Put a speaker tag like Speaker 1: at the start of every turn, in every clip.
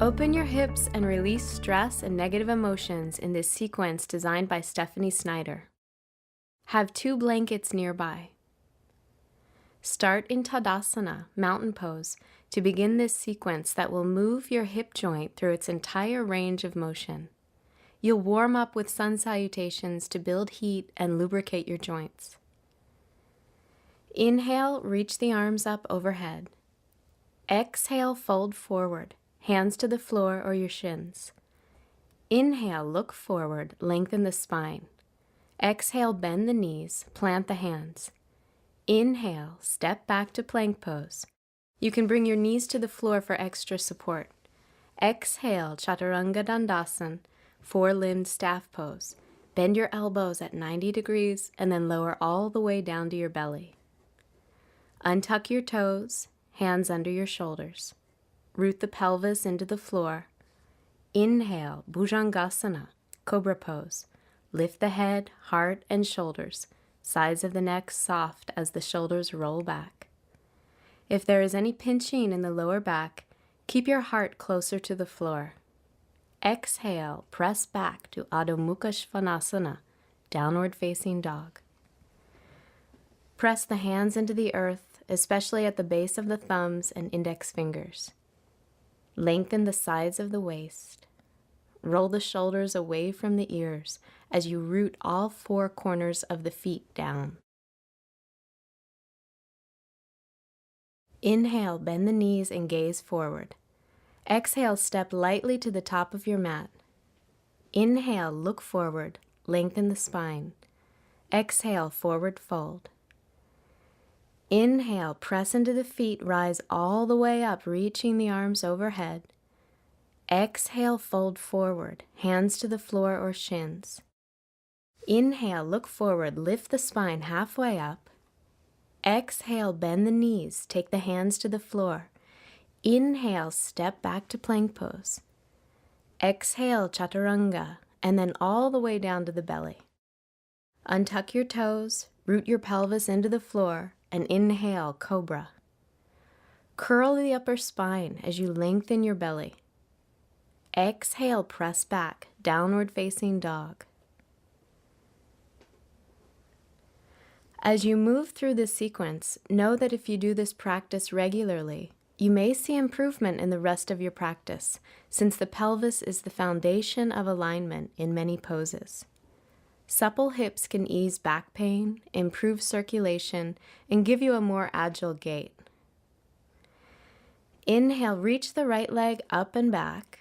Speaker 1: Open your hips and release stress and negative emotions in this sequence designed by Snyder. Have 2 blankets nearby. Start in Tadasana, mountain pose, to begin this sequence that will move your hip joint through its entire range of motion. You'll warm up with sun salutations to build heat and lubricate your joints. Inhale, reach the arms up overhead. Exhale, fold forward, hands to the floor or your shins. Inhale, look forward, lengthen the spine. Exhale, bend the knees, plant the hands. Inhale, step back to plank pose. You can bring your knees to the floor for extra support. Exhale, Chaturanga Dandasana, 4-limbed staff pose. Bend your elbows at 90 degrees and then lower all the way down to your belly. Untuck your toes, hands under your shoulders. Root the pelvis into the floor. Inhale, Bhujangasana, cobra pose. Lift the head, heart, and shoulders. Sides of the neck soft as the shoulders roll back. If there is any pinching in the lower back, keep your heart closer to the floor. Exhale, press back to Adho Mukha Svanasana, downward facing dog. Press the hands into the earth, especially at the base of the thumbs and index fingers. Lengthen the sides of the waist. Roll the shoulders away from the ears as you root all 4 corners of the feet down. Inhale, bend the knees and gaze forward. Exhale, step lightly to the top of your mat. Inhale, look forward, lengthen the spine. Exhale, forward fold. Inhale, press into the feet, rise all the way up, reaching the arms overhead. Exhale, fold forward, hands to the floor or shins. Inhale, look forward, lift the spine halfway up. Exhale, bend the knees, take the hands to the floor. Inhale, step back to plank pose. Exhale, Chaturanga, and then all the way down to the belly. Untuck your toes, root your pelvis into the floor, and inhale, cobra. Curl the upper spine as you lengthen your belly. Exhale, press back, downward facing dog. As you move through this sequence, know that if you do this practice regularly, you may see improvement in the rest of your practice, since the pelvis is the foundation of alignment in many poses. Supple hips can ease back pain, improve circulation, and give you a more agile gait. Inhale, reach the right leg up and back.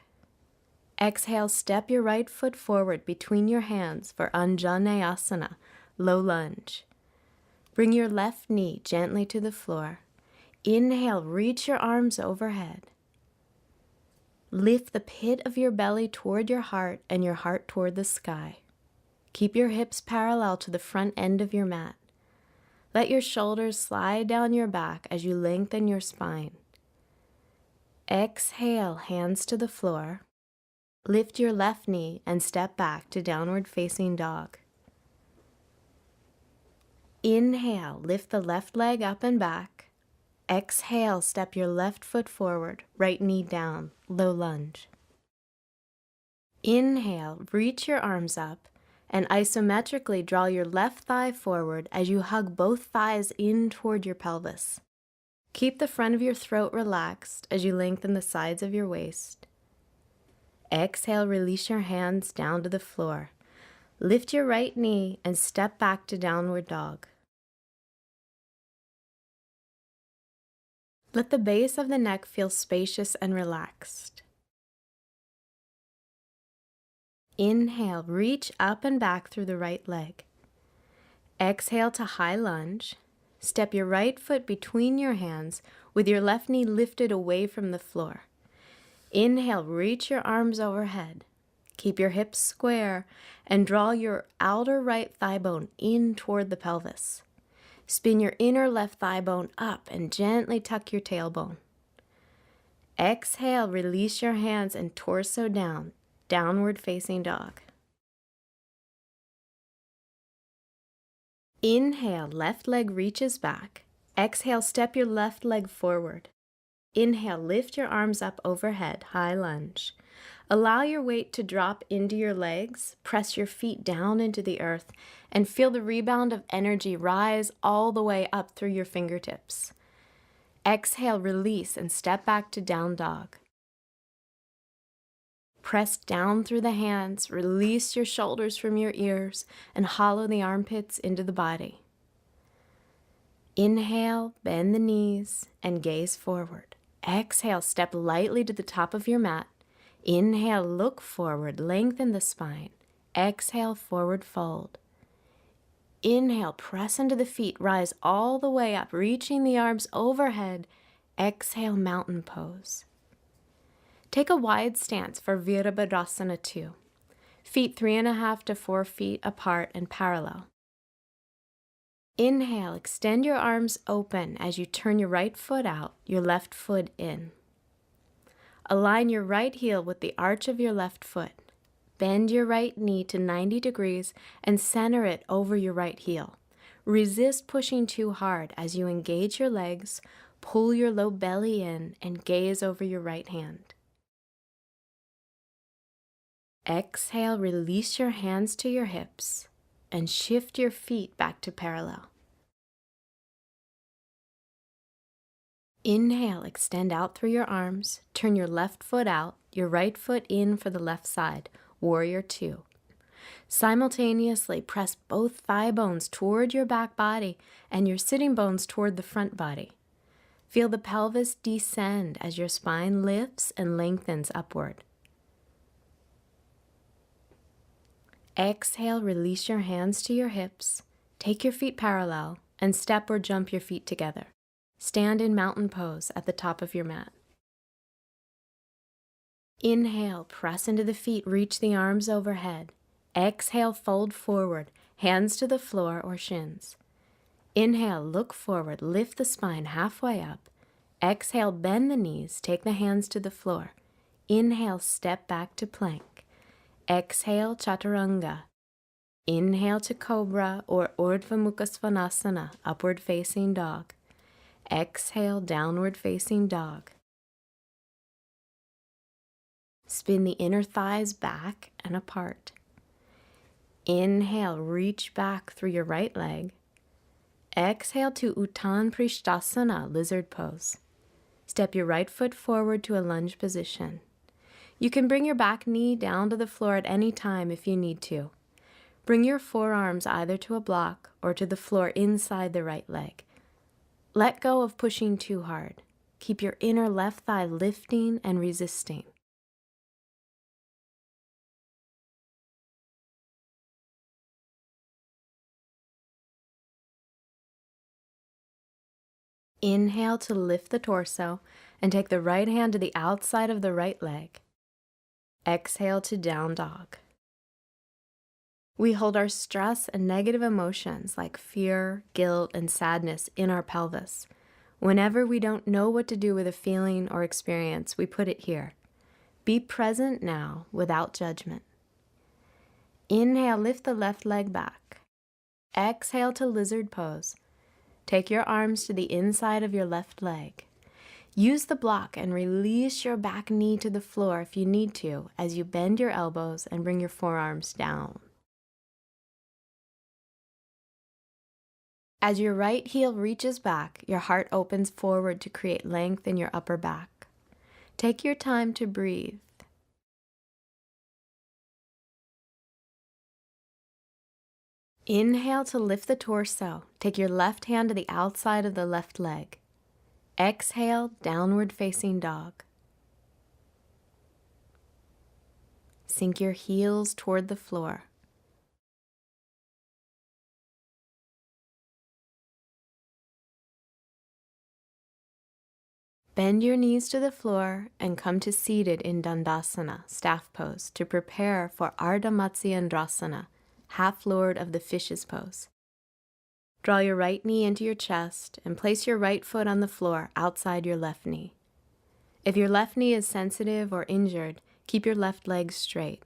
Speaker 1: Exhale, step your right foot forward between your hands for Anjaneyasana, low lunge. Bring your left knee gently to the floor. Inhale, reach your arms overhead. Lift the pit of your belly toward your heart and your heart toward the sky. Keep your hips parallel to the front end of your mat. Let your shoulders slide down your back as you lengthen your spine. Exhale, hands to the floor. Lift your left knee and step back to downward facing dog. Inhale, lift the left leg up and back. Exhale, step your left foot forward, right knee down, low lunge. Inhale, reach your arms up and isometrically draw your left thigh forward as you hug both thighs in toward your pelvis. Keep the front of your throat relaxed as you lengthen the sides of your waist. Exhale, release your hands down to the floor. Lift your right knee and step back to downward dog. Let the base of the neck feel spacious and relaxed. Inhale, reach up and back through the right leg. Exhale to high lunge. Step your right foot between your hands with your left knee lifted away from the floor. Inhale, reach your arms overhead. Keep your hips square and draw your outer right thigh bone in toward the pelvis. Spin your inner left thigh bone up and gently tuck your tailbone. Exhale, release your hands and torso down, downward facing dog. Inhale, left leg reaches back. Exhale, step your left leg forward. Inhale, lift your arms up overhead, high lunge. Allow your weight to drop into your legs, press your feet down into the earth, and feel the rebound of energy rise all the way up through your fingertips. Exhale, release, and step back to down dog. Press down through the hands, release your shoulders from your ears, and hollow the armpits into the body. Inhale, bend the knees, and gaze forward. Exhale, step lightly to the top of your mat. Inhale, look forward, lengthen the spine. Exhale, forward fold. Inhale, press into the feet, rise all the way up, reaching the arms overhead. Exhale, mountain pose. Take a wide stance for Virabhadrasana 2. Feet 3.5 to 4 feet apart and parallel. Inhale, extend your arms open as you turn your right foot out, your left foot in. Align your right heel with the arch of your left foot. Bend your right knee to 90 degrees and center it over your right heel. Resist pushing too hard as you engage your legs, pull your low belly in, and gaze over your right hand. Exhale, release your hands to your hips and shift your feet back to parallel. Inhale, extend out through your arms, turn your left foot out, your right foot in for the left side, Warrior 2. Simultaneously press both thigh bones toward your back body and your sitting bones toward the front body. Feel the pelvis descend as your spine lifts and lengthens upward. Exhale, release your hands to your hips, take your feet parallel, and step or jump your feet together. Stand in mountain pose at the top of your mat. Inhale, press into the feet, reach the arms overhead. Exhale, fold forward, hands to the floor or shins. Inhale, look forward, lift the spine halfway up. Exhale, bend the knees, take the hands to the floor. Inhale, step back to plank. Exhale, Chaturanga. Inhale to Cobra or Urdhva Mukha Svanasana, upward facing dog. Exhale, downward facing dog. Spin the inner thighs back and apart. Inhale, reach back through your right leg. Exhale to Uttan Prishtasana, lizard pose. Step your right foot forward to a lunge position. You can bring your back knee down to the floor at any time if you need to. Bring your forearms either to a block or to the floor inside the right leg. Let go of pushing too hard. Keep your inner left thigh lifting and resisting. Inhale to lift the torso and take the right hand to the outside of the right leg. Exhale to down dog. We hold our stress and negative emotions like fear, guilt, and sadness in our pelvis. Whenever we don't know what to do with a feeling or experience, we put it here. Be present now without judgment. Inhale, lift the left leg back. Exhale to lizard pose. Take your arms to the inside of your left leg. Use the block and release your back knee to the floor if you need to as you bend your elbows and bring your forearms down. As your right heel reaches back, your heart opens forward to create length in your upper back. Take your time to breathe. Inhale to lift the torso. Take your left hand to the outside of the left leg. Exhale, downward facing dog. Sink your heels toward the floor. Bend your knees to the floor and come to seated in Dandasana, staff pose, to prepare for Ardha Matsyendrasana, half lord of the fishes pose. Draw your right knee into your chest and place your right foot on the floor outside your left knee. If your left knee is sensitive or injured, keep your left leg straight.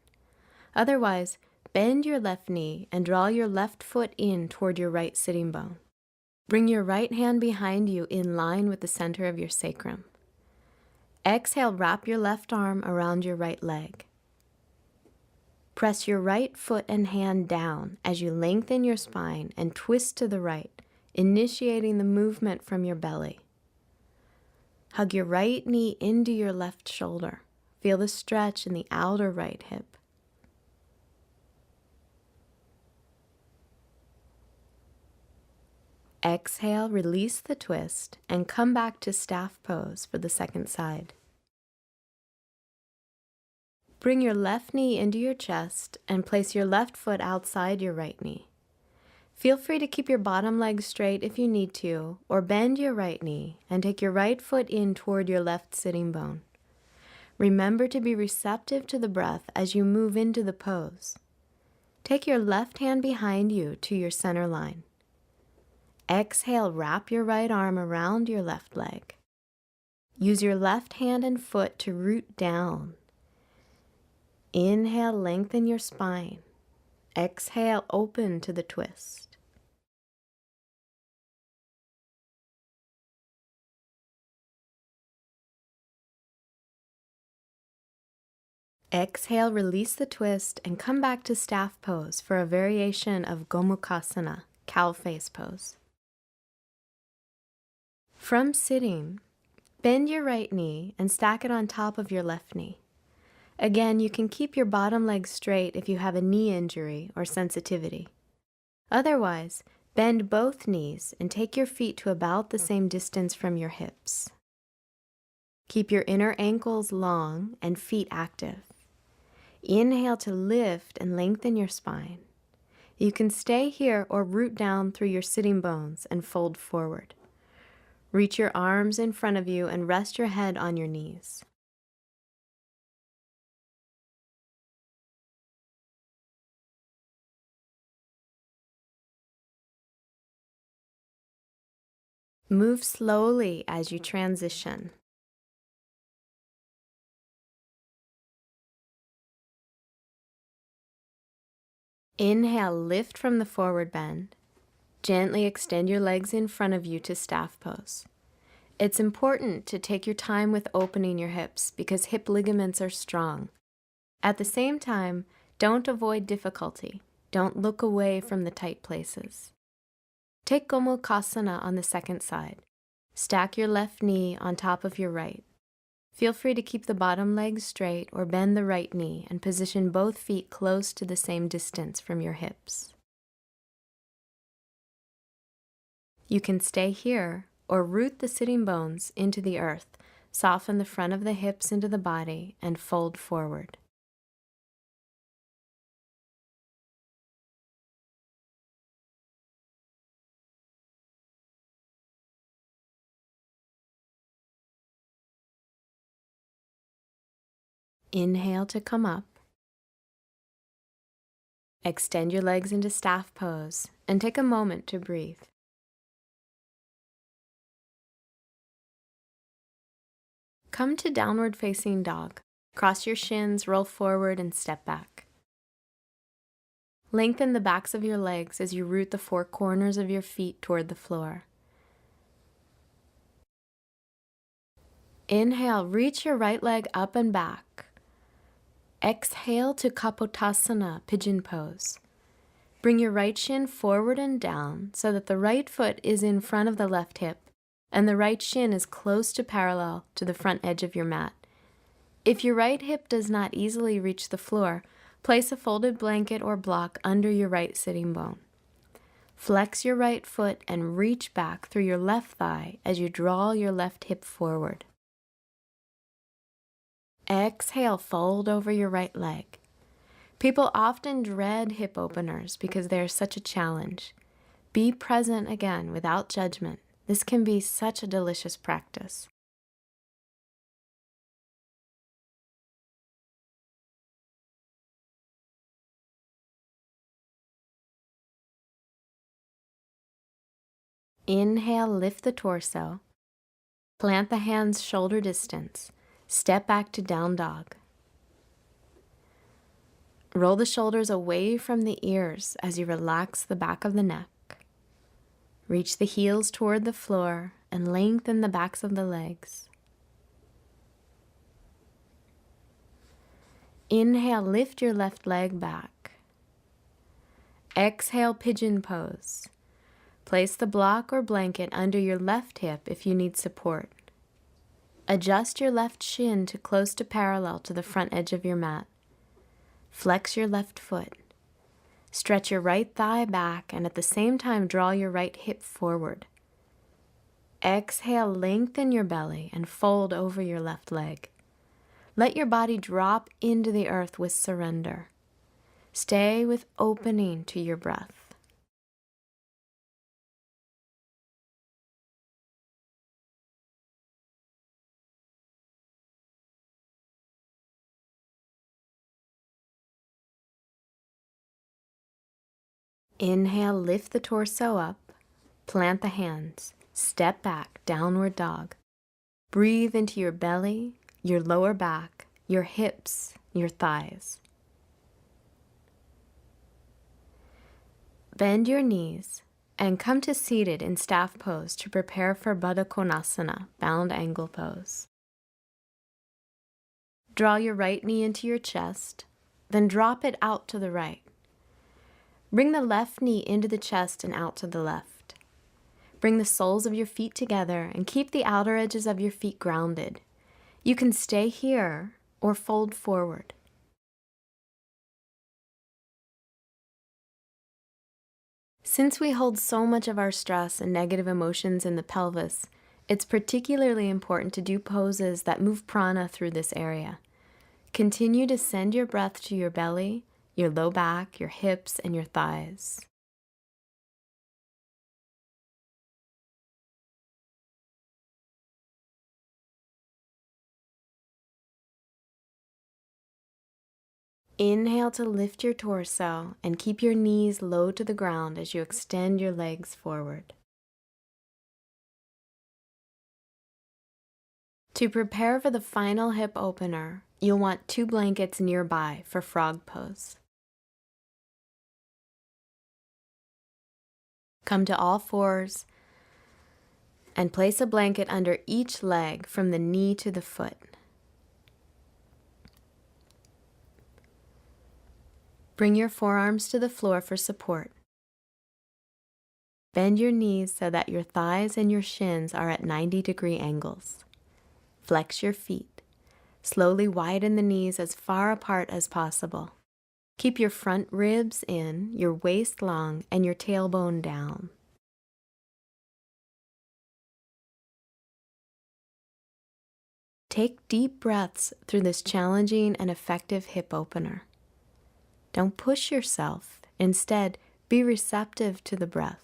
Speaker 1: Otherwise, bend your left knee and draw your left foot in toward your right sitting bone. Bring your right hand behind you in line with the center of your sacrum. Exhale, wrap your left arm around your right leg. Press your right foot and hand down as you lengthen your spine and twist to the right, initiating the movement from your belly. Hug your right knee into your left shoulder. Feel the stretch in the outer right hip. Exhale, release the twist, and come back to staff pose for the second side. Bring your left knee into your chest and place your left foot outside your right knee. Feel free to keep your bottom leg straight if you need to, or bend your right knee and take your right foot in toward your left sitting bone. Remember to be receptive to the breath as you move into the pose. Take your left hand behind you to your center line. Exhale, wrap your right arm around your left leg. Use your left hand and foot to root down. Inhale, lengthen your spine. Exhale, open to the twist. Exhale, release the twist, and come back to staff pose for a variation of Gomukhasana, cow face pose. From sitting, bend your right knee and stack it on top of your left knee. Again, you can keep your bottom leg straight if you have a knee injury or sensitivity. Otherwise, bend both knees and take your feet to about the same distance from your hips. Keep your inner ankles long and feet active. Inhale to lift and lengthen your spine. You can stay here or root down through your sitting bones and fold forward. Reach your arms in front of you and rest your head on your knees. Move slowly as you transition. Inhale, lift from the forward bend. Gently extend your legs in front of you to staff pose. It's important to take your time with opening your hips because hip ligaments are strong. At the same time, don't avoid difficulty. Don't look away from the tight places. Take Gomukhasana on the second side. Stack your left knee on top of your right. Feel free to keep the bottom leg straight or bend the right knee and position both feet close to the same distance from your hips. You can stay here or root the sitting bones into the earth, soften the front of the hips into the body, and fold forward. Inhale to come up. Extend your legs into staff pose and take a moment to breathe. Come to downward facing dog. Cross your shins, roll forward, and step back. Lengthen the backs of your legs as you root the four corners of your feet toward the floor. Inhale, reach your right leg up and back. Exhale to Kapotasana, pigeon pose. Bring your right shin forward and down so that the right foot is in front of the left hip and the right shin is close to parallel to the front edge of your mat. If your right hip does not easily reach the floor, place a folded blanket or block under your right sitting bone. Flex your right foot and reach back through your left thigh as you draw your left hip forward. Exhale, fold over your right leg. People often dread hip openers because they are such a challenge. Be present again without judgment. This can be such a delicious practice. Inhale, lift the torso. Plant the hands shoulder distance. Step back to down dog. Roll the shoulders away from the ears as you relax the back of the neck. Reach the heels toward the floor and lengthen the backs of the legs. Inhale, lift your left leg back. Exhale, pigeon pose. Place the block or blanket under your left hip if you need support. Adjust your left shin to close to parallel to the front edge of your mat. Flex your left foot. Stretch your right thigh back and at the same time draw your right hip forward. Exhale, lengthen your belly and fold over your left leg. Let your body drop into the earth with surrender. Stay with opening to your breath. Inhale, lift the torso up, plant the hands, step back, downward dog. Breathe into your belly, your lower back, your hips, your thighs. Bend your knees and come to seated in staff pose to prepare for Baddha Konasana, bound angle pose. Draw your right knee into your chest, then drop it out to the right. Bring the left knee into the chest and out to the left. Bring the soles of your feet together and keep the outer edges of your feet grounded. You can stay here or fold forward. Since we hold so much of our stress and negative emotions in the pelvis, it's particularly important to do poses that move prana through this area. Continue to send your breath to your belly, your low back, your hips, and your thighs. Inhale to lift your torso and keep your knees low to the ground as you extend your legs forward. To prepare for the final hip opener, you'll want 2 blankets nearby for frog pose. Come to all fours and place a blanket under each leg from the knee to the foot. Bring your forearms to the floor for support. Bend your knees so that your thighs and your shins are at 90-degree angles. Flex your feet. Slowly widen the knees as far apart as possible. Keep your front ribs in, your waist long, and your tailbone down. Take deep breaths through this challenging and effective hip opener. Don't push yourself. Instead, be receptive to the breath.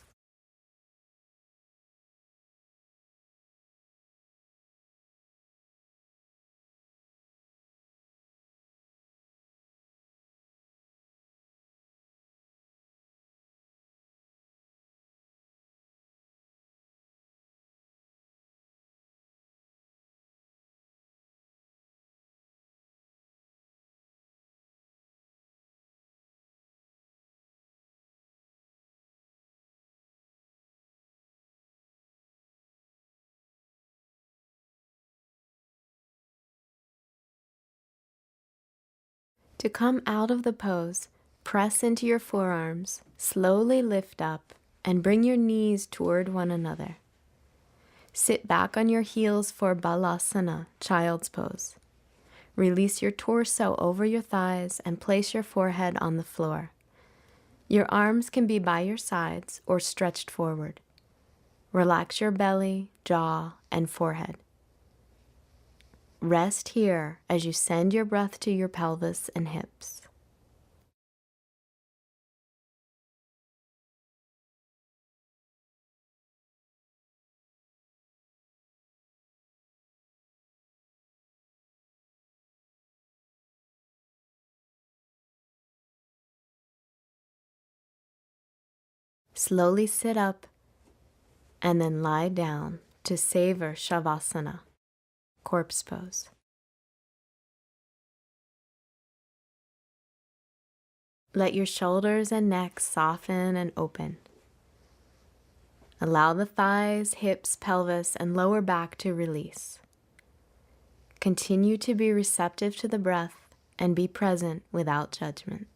Speaker 1: To come out of the pose, press into your forearms, slowly lift up, and bring your knees toward one another. Sit back on your heels for Balasana, child's pose. Release your torso over your thighs and place your forehead on the floor. Your arms can be by your sides or stretched forward. Relax your belly, jaw, and forehead. Rest here as you send your breath to your pelvis and hips. Slowly sit up and then lie down to savor Shavasana, corpse pose. Let your shoulders and neck soften and open. Allow the thighs, hips, pelvis, and lower back to release. Continue to be receptive to the breath and be present without judgment.